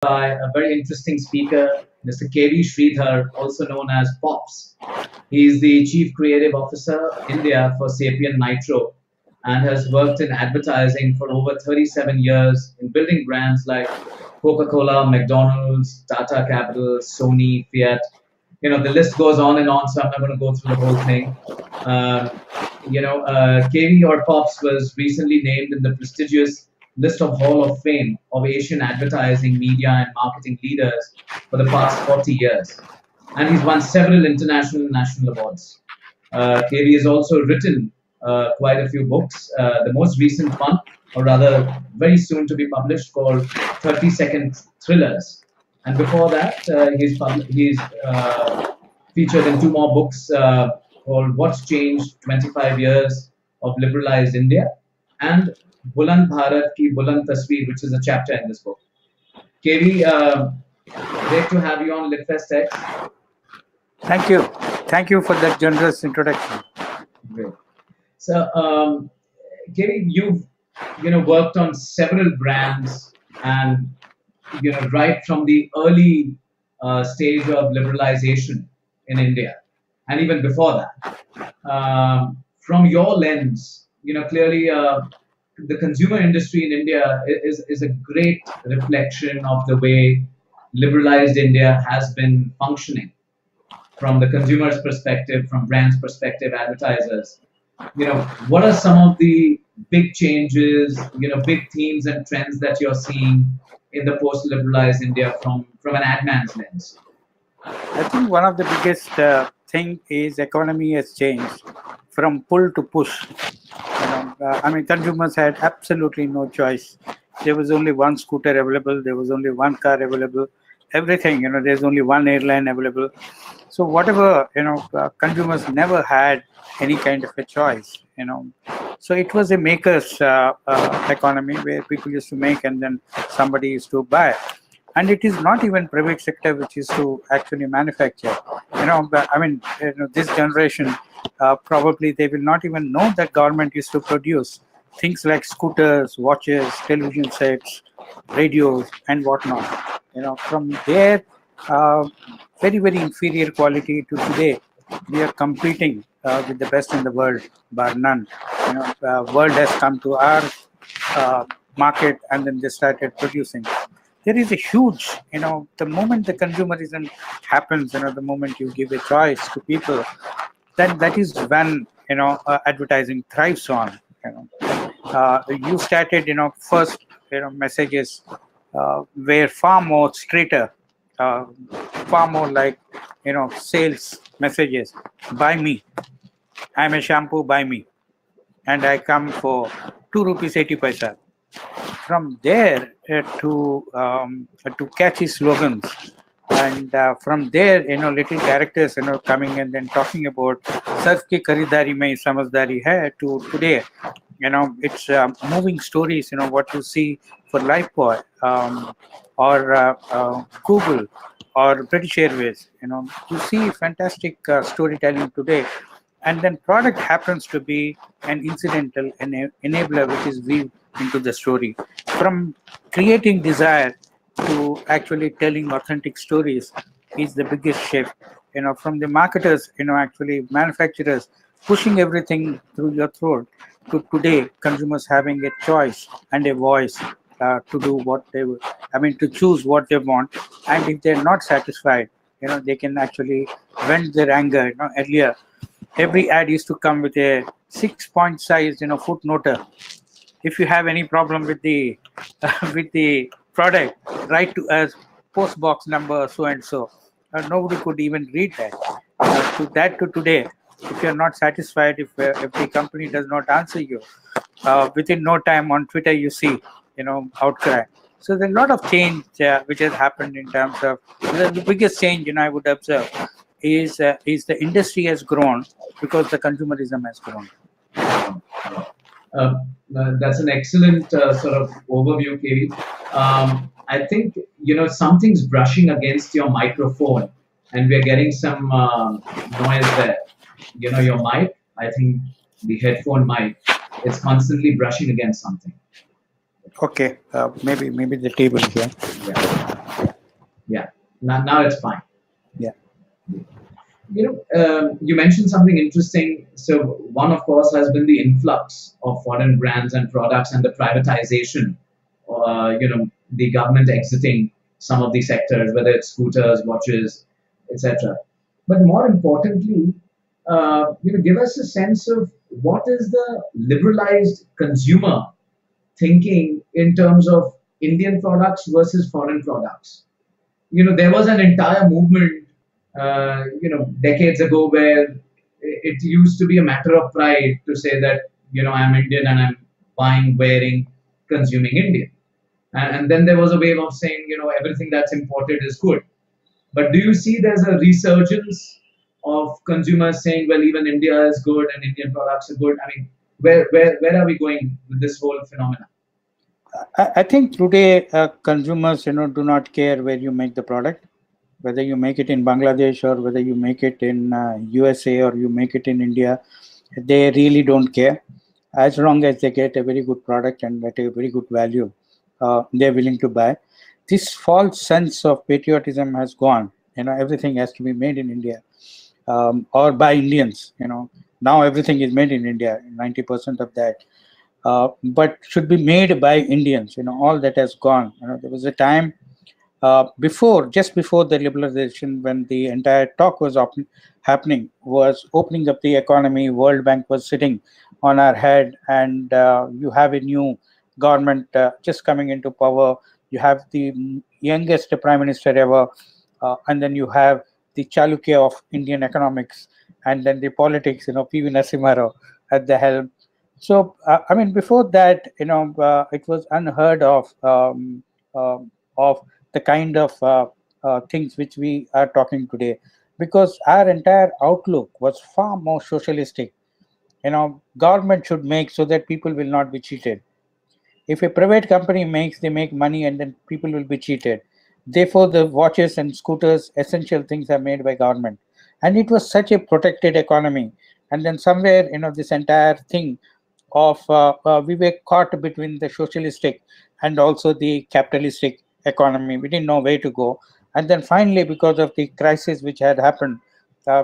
by a very interesting speaker, Mr. KV Shridhar, also known as Pops. He is the Chief Creative Officer India for Sapient Nitro and has worked in advertising for over 37 years in building brands like Coca-Cola, McDonald's, Tata Capital, Sony, Fiat. The list goes on and on, so I'm not going to go through the whole thing. KV or Pops was recently named in the prestigious list of Hall of Fame of Asian advertising, media, and marketing leaders for the past 40 years. And he's won several international and national awards. KV has also written quite a few books. The most recent one, or rather very soon to be published, called 30-Second Thrillers. And before that, he's featured in two more books called What's Changed 25 Years of Liberalized India and Buland Bharat Ki Buland Tasveer, which is a chapter in this book. KV, great to have you on LitFestx. Thank you. Thank you for that generous introduction. Great. So, KV, you've worked on several brands and right from the early stage of liberalization in India, and even before that. From your lens, clearly the consumer industry in India is a great reflection of the way liberalized India has been functioning from the consumer's perspective, from brands' perspective, advertisers. What are some of the big changes, big themes and trends that you're seeing in the post-liberalized India from an ad man's lens? I think one of the biggest thing is economy has changed from pull to push. Consumers had absolutely no choice. There was only one scooter available. There was only one car available. Everything, there's only one airline available. So whatever, consumers never had any kind of a choice, So it was a maker's economy where people used to make and then somebody used to buy. And it is not even private sector which is to actually manufacture. This generation, probably they will not even know that government used to produce things like scooters, watches, television sets, radios, and whatnot. From their very, very inferior quality to today, we are competing with the best in the world, bar none. World has come to our market and then they started producing. There is a huge, the moment the consumerism happens, the moment you give a choice to people, then that is when, advertising thrives on. You started, first, messages were far more straighter, far more like, sales messages. Buy me. I'm a shampoo, buy me. And I come for 2 rupees 80 paisa. From there to catchy slogans, and from there, little characters, coming and then talking about "Sarf ki kharidari mein samajhdari hai" to today, it's moving stories. What you see for Lifebuoy or Google or British Airways. You see fantastic storytelling today. And then product happens to be an incidental enabler which is weaved into the story. From creating desire to actually telling authentic stories is the biggest shift. From the marketers, actually manufacturers pushing everything through your throat to today consumers having a choice and a voice to do what they would, to choose what they want. And if they're not satisfied, they can actually vent their anger. Earlier, every ad used to come with a 6-point size, footnote. If you have any problem with the product, write to us, post box number so and so. Nobody could even read that. To today, if you're not satisfied, if the company does not answer you, within no time on Twitter you see, outcry. So there's a lot of change which has happened in terms of the biggest change, I would observe is the industry has grown because the consumerism has grown. That's an excellent sort of overview, KV. I think something's brushing against your microphone, and we're getting some noise there. Your mic. I think the headphone mic. It's constantly brushing against something. Okay, maybe the table here. Yeah. Yeah. Now it's fine. Yeah. You mentioned something interesting. So one, of course, has been the influx of foreign brands and products and the privatization. The government exiting some of these sectors, whether it's scooters, watches, etc. But more importantly, give us a sense of what is the liberalized consumer thinking in terms of Indian products versus foreign products. There was an entire movement decades ago where it used to be a matter of pride to say that I'm Indian and I'm buying, wearing, consuming Indian. And then there was a wave of saying everything that's imported is good. But do you see there's a resurgence of consumers saying, well, even India is good and Indian products are good? I mean, where are we going with this whole phenomenon? I think today consumers, do not care where you make the product, whether you make it in Bangladesh or whether you make it in USA or you make it in India. They really don't care, as long as they get a very good product and at a very good value. They're willing to buy. This false sense of patriotism has gone. Everything has to be made in India, or by Indians. Now everything is made in India. 90% of that. But should be made by Indians. All that has gone. There was a time just before the liberalization, when the entire talk was happening, was opening up the economy. World Bank was sitting on our head, and you have a new government just coming into power. You have the youngest prime minister ever, and then you have the Chalukya of Indian economics, and then the politics. P.V. Narasimha Rao at the helm. So, I mean, before that, it was unheard of the kind of things which we are talking today, because our entire outlook was far more socialistic. Government should make so that people will not be cheated. If a private company makes, they make money and then people will be cheated. Therefore, the watches and scooters, essential things are made by government. And it was such a protected economy. And then somewhere, this entire thing of we were caught between the socialistic and also the capitalistic economy. We didn't know where to go. And then finally, because of the crisis which had happened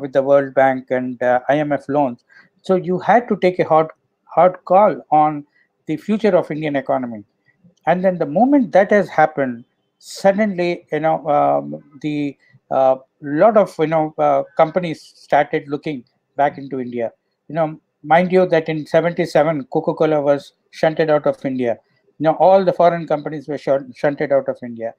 with the World Bank and IMF loans, so you had to take a hard call on the future of Indian economy. And then the moment that has happened, suddenly, the lot of companies started looking back into India. Mind you that in '77, Coca-Cola was shunted out of India. All the foreign companies were shunted out of India.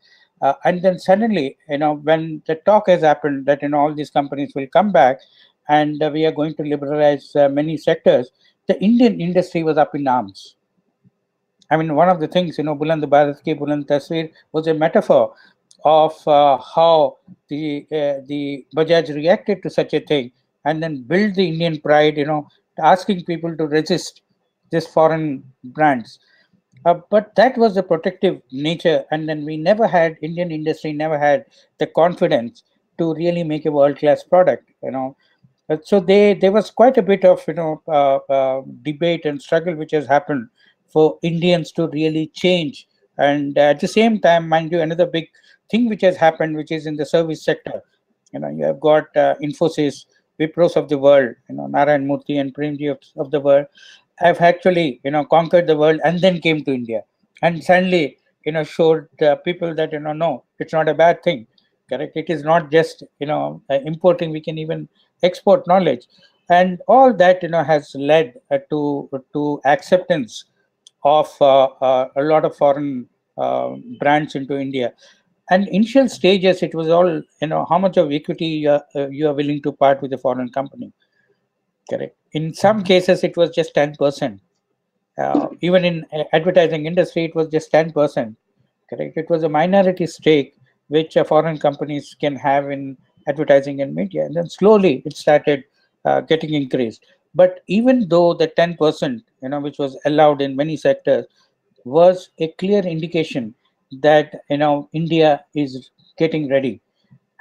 And then suddenly, when the talk has happened that all these companies will come back, and we are going to liberalize many sectors, the Indian industry was up in arms. I mean, one of the things, Buland Bharat Ki Buland Tasveer was a metaphor of how the Bajaj reacted to such a thing, and then build the Indian pride, asking people to resist this foreign brands. But that was the protective nature, and then Indian industry never had the confidence to really make a world class product. So there was quite a bit of debate and struggle which has happened for Indians to really change. And at the same time, mind you, another big thing which has happened, which is in the service sector. You have got Infosys, Wipros of the world, Narayan Murthy and Premji of the world have actually conquered the world and then came to India, and suddenly showed people that no, it's not a bad thing. Correct? It is not just importing. We can even export knowledge, and all that has led to acceptance of a lot of foreign brands into India. And initial stages, it was all how much of equity you are willing to part with a foreign company. Correct. In some cases, it was just 10%. Even in advertising industry, it was just 10%. Correct. It was a minority stake which foreign companies can have in advertising and media, and then slowly it started getting increased. But even though the 10%, which was allowed in many sectors, was a clear indication that India is getting ready,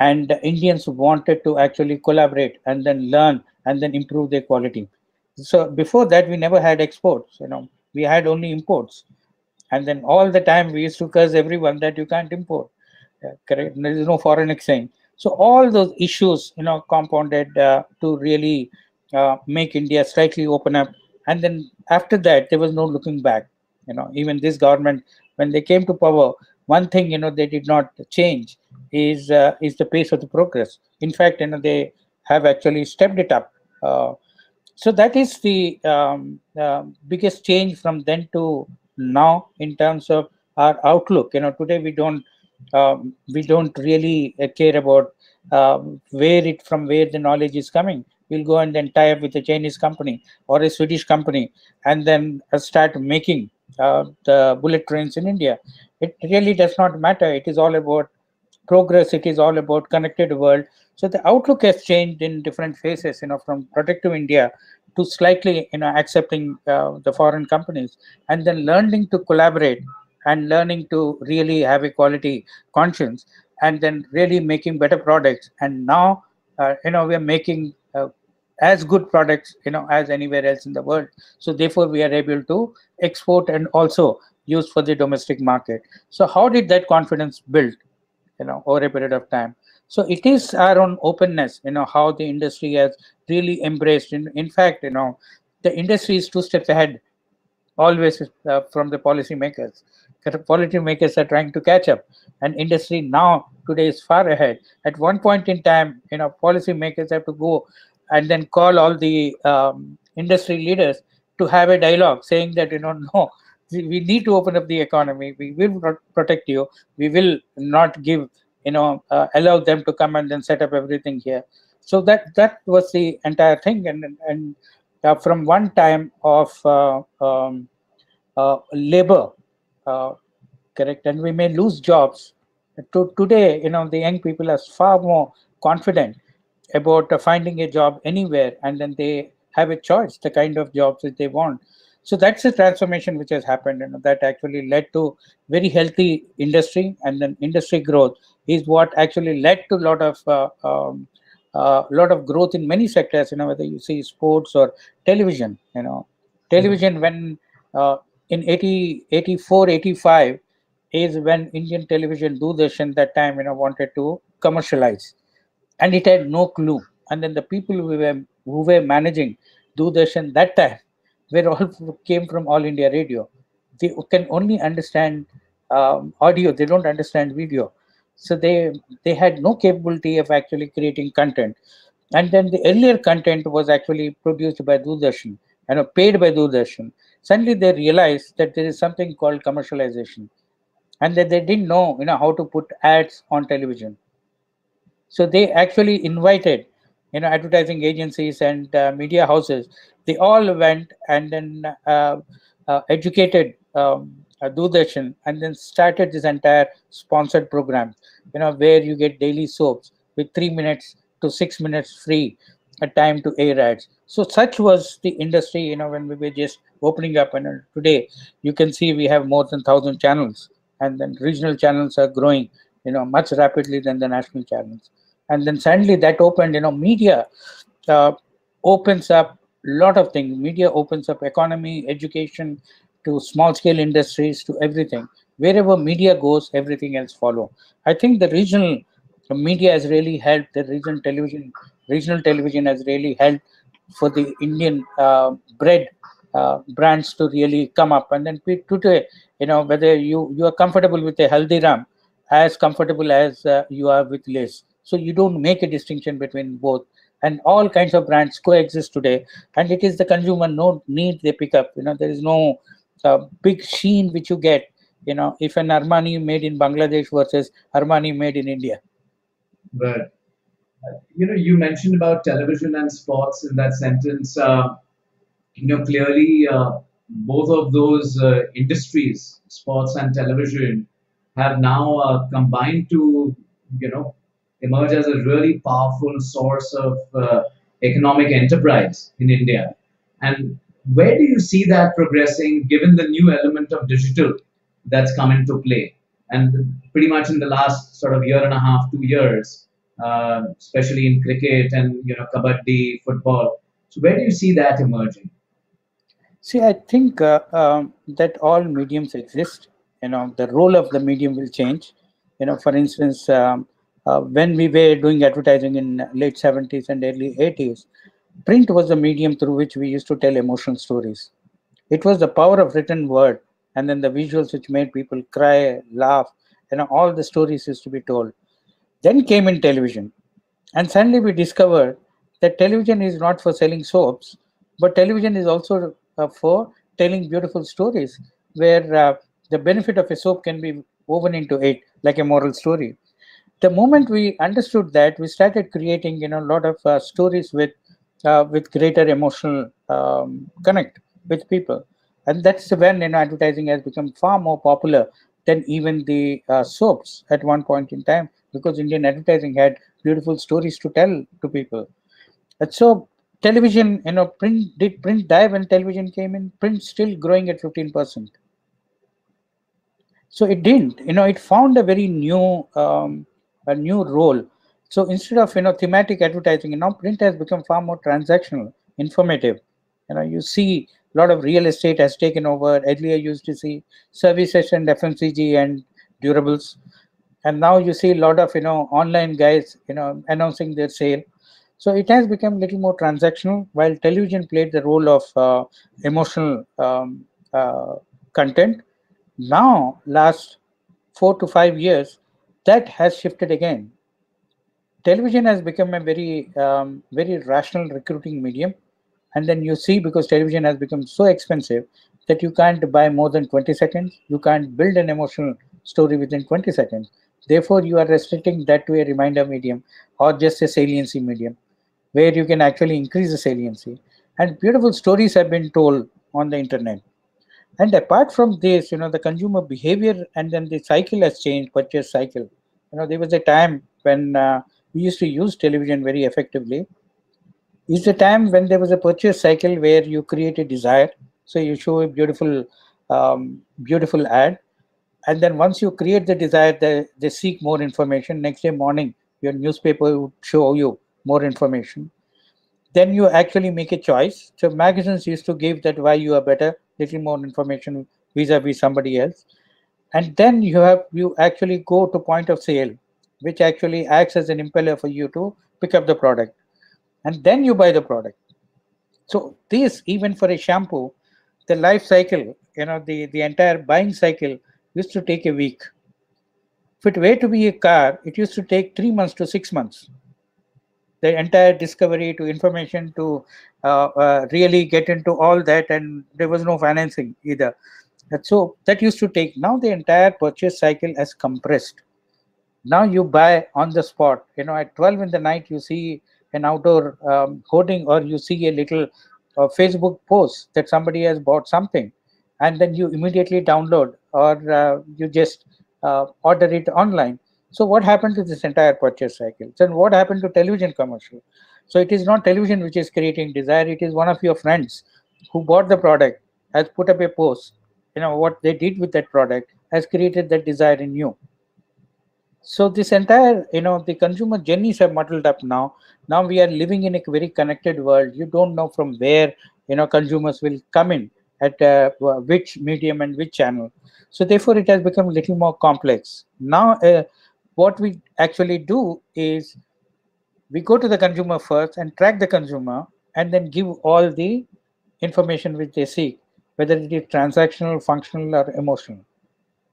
and the Indians wanted to actually collaborate and then learn and then improve their quality. So before that, we never had exports. We had only imports, and then all the time we used to curse everyone that you can't import. correct. There is no foreign exchange. So all those issues, compounded to really make India slightly open up. And then after that, there was no looking back. Even this government, when they came to power, one thing they did not change is the pace of the progress. In fact, they have actually stepped it up. So that is the biggest change from then to now in terms of our outlook. Today we don't really care about where the knowledge is coming. We'll go and then tie up with a Chinese company or a Swedish company, and then start making the bullet trains in India. It really does not matter. It is all about progress. It is all about connected world. So the outlook has changed in different phases, from protective India to slightly accepting the foreign companies, and then learning to collaborate and learning to really have a quality conscience, and then really making better products. And now we are making as good products as anywhere else in the world. So therefore we are able to export and also use for the domestic market. So how did that confidence build over a period of time? So it is our own openness, how the industry has really embraced. In fact, the industry is two steps ahead always from the policymakers. Policymakers are trying to catch up, and industry now today is far ahead. At one point in time, policymakers have to go and then call all the industry leaders to have a dialogue, saying that no, we need to open up the economy. We will protect you. We will not give allow them to come and then set up everything here. So that was the entire thing, and from one time of labor, uh, correct, and we may lose jobs. Today, the young people are far more confident about finding a job anywhere, and then they have a choice the kind of jobs that they want. So that's the transformation which has happened, that actually led to very healthy industry, and then industry growth is what actually led to a lot of growth in many sectors, whether you see sports or television. Television, when in 84, 85 is when Indian television Doordarshan that time wanted to commercialize, and it had no clue. And then the people who were managing Doordarshan that time were all came from All India Radio. They can only understand audio; they don't understand video. So they had no capability of actually creating content. And then the earlier content was actually produced by Doordarshan and paid by Doordarshan. Suddenly they realized that there is something called commercialization, and that they didn't know how to put ads on television. So they actually invited, advertising agencies and media houses. They all went and then educated Doordarshan, and then started this entire sponsored program, where you get daily soaps with 3 minutes to 6 minutes free a time to air ads. So such was the industry, when we were just opening up. And today you can see we have more than 1,000 channels, and then regional channels are growing, much rapidly than the national channels. And then suddenly that opened, media uh, opens up a lot of things. Media opens up economy, education, to small scale industries, to everything. Wherever media goes, everything else follow. I think the regional media has really helped. The regional television has really helped for the Indian bread brands to really come up. And then today, whether you are comfortable with a Haldiram, as comfortable as you are with Lays. So you don't make a distinction between both, and all kinds of brands coexist today. And it is the consumer no need they pick up. There is no big sheen which you get. If an Armani made in Bangladesh versus Armani made in India. But you mentioned about television and sports in that sentence. Clearly, both of those industries, sports and television, have now combined to, you know, emerge as a really powerful source of economic enterprise in India. And where do you see that progressing, given the new element of digital that's come into play? And pretty much in the last sort of year and a half, 2 years, especially in cricket and kabaddi, football. So where do you see that emerging? See, I think that all mediums exist. The role of the medium will change. For instance, when we were doing advertising in late 70s and early 80s, print was the medium through which we used to tell emotional stories. It was the power of written word, and then the visuals which made people cry, laugh, all the stories used to be told. Then came in television, and suddenly we discovered that television is not for selling soaps, but television is also for telling beautiful stories, where the benefit of a soap can be woven into it, like a moral story. The moment we understood that, we started creating a lot of stories with greater emotional connect with people, and that's when advertising has become far more popular than even the soaps at one point in time, because Indian advertising had beautiful stories to tell to people. And so television, print die when television came in? Print still growing at 15%. So it didn't, it found a new role. So instead of thematic advertising, now print has become far more transactional, informative. You see a lot of real estate has taken over. Earlier you used to see services and FMCG and durables, and now you see a lot of online guys announcing their sale. So it has become a little more transactional, while television played the role of emotional content. Now, last 4 to 5 years, that has shifted again. Television has become a very rational recruiting medium, and then you see, because television has become so expensive that you can't buy more than 20 seconds. You can't build an emotional story within 20 seconds. Therefore, you are restricting that to a reminder medium or just a saliency medium, where you can actually increase the saliency. And beautiful stories have been told on the internet. And apart from this, the consumer behavior and then the cycle has changed, purchase cycle. There was a time when we used to use television very effectively. Is the time when there was a purchase cycle where you create a desire. So you show a beautiful ad. And then once you create the desire, they seek more information. Next day morning, your newspaper would show you more information. Then you actually make a choice. So magazines used to give that why you are better, little more information vis-a-vis somebody else. And then you actually go to point of sale, which actually acts as an impeller for you to pick up the product. And then you buy the product. So this, even for a shampoo, the life cycle, the entire buying cycle used to take a week. If it were to be a car, it used to take 3 months to 6 months. The entire discovery to information to really get into all that, and there was no financing either. And so that used to take. Now the entire purchase cycle has compressed. Now you buy on the spot. At 12 in the night, you see an outdoor hoarding, or you see a little Facebook post that somebody has bought something, and then you immediately download, or you just order it online. So what happened to this entire purchase cycle? Then what happened to television commercial? So it is not television which is creating desire. It is one of your friends who bought the product, has put up a post. What they did with that product has created that desire in you. So this entire, the consumer journeys have muddled up now. Now we are living in a very connected world. You don't know from where, consumers will come in at which medium and which channel. So therefore, it has become a little more complex. Now, what we actually do is we go to the consumer first and track the consumer, and then give all the information which they seek, whether it is transactional, functional, or emotional.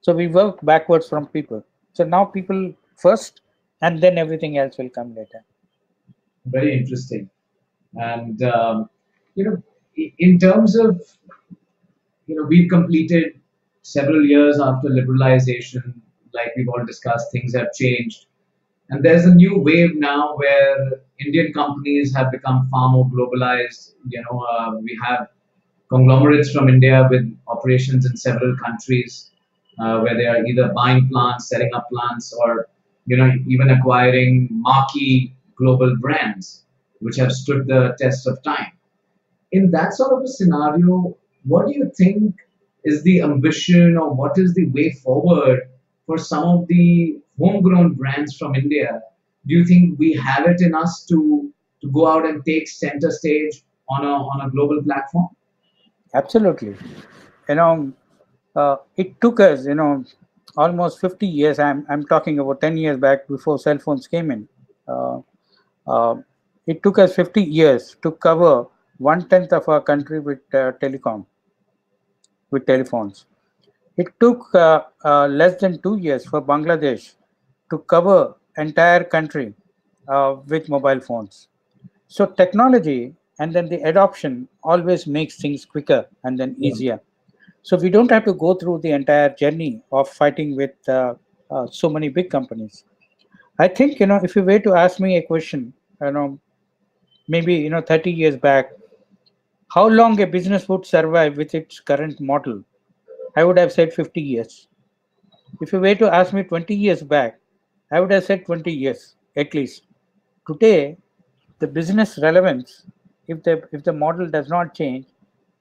So we work backwards from people. So now people first, and then everything else will come later. Very interesting. And in terms of, we've completed several years after liberalization. Like we've all discussed, things have changed. And there's a new wave now where Indian companies have become far more globalized. We have conglomerates from India with operations in several countries, where they are either buying plants, setting up plants, or even acquiring marquee global brands, which have stood the test of time. In that sort of a scenario, what do you think is the ambition, or what is the way forward for some of the homegrown brands from India? Do you think we have it in us to go out and take center stage on a global platform? Absolutely. It took us, almost 50 years. I'm talking about 10 years back before cell phones came in. Uh, uh, it took us 50 years to cover one tenth of our country with telephones. It took less than 2 years for Bangladesh to cover entire country with mobile phones. So technology and then the adoption always makes things quicker and then Yeah. easier. So we don't have to go through the entire journey of fighting with so many big companies. I think, if you were to ask me a question, maybe 30 years back, how long a business would survive with its current model, I would have said 50 years. If you were to ask me 20 years back, I would have said 20 years at least. Today, the business relevance, if the model does not change,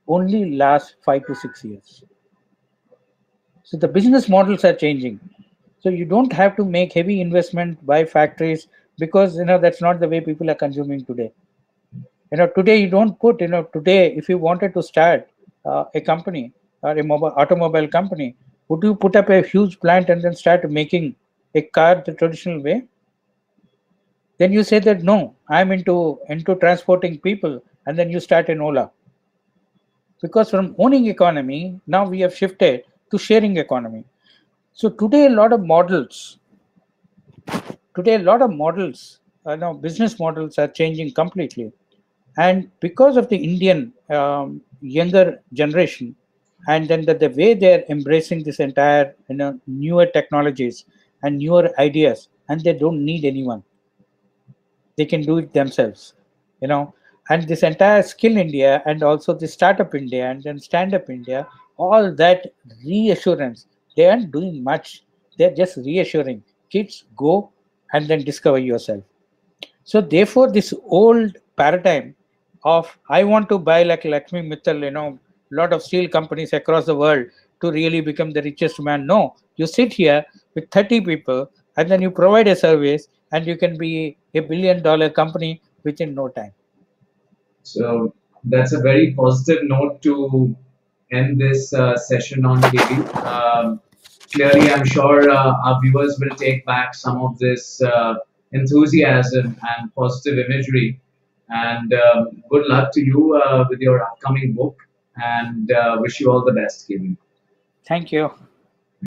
only lasts 5 to 6 years. So the business models are changing. So you don't have to make heavy investment, buy factories, because that's not the way people are consuming today. Today you don't put, today if you wanted to start a company or a mobile automobile company, would you put up a huge plant and then start making a car the traditional way? Then you say that no, I'm into transporting people, and then you start an Ola. Because from owning economy, now we have shifted to sharing economy. So today a lot of models, now business models are changing completely. And because of the Indian younger generation, and then the way they're embracing this entire newer technologies and newer ideas, and they don't need anyone, they can do it themselves, you know and this entire skill India and also the startup India and then stand up India, all that reassurance, they aren't doing much, they're just reassuring kids, go and then discover yourself. So therefore, this old paradigm of I want to buy like Lakshmi Mittal, lot of steel companies across the world to really become the richest man. No, you sit here with 30 people and then you provide a service and you can be $1 billion company within no time. So that's a very positive note to end this session on, KB. Clearly, I'm sure our viewers will take back some of this enthusiasm and positive imagery. And good luck to you with your upcoming book, and wish you all the best, KB. Thank you.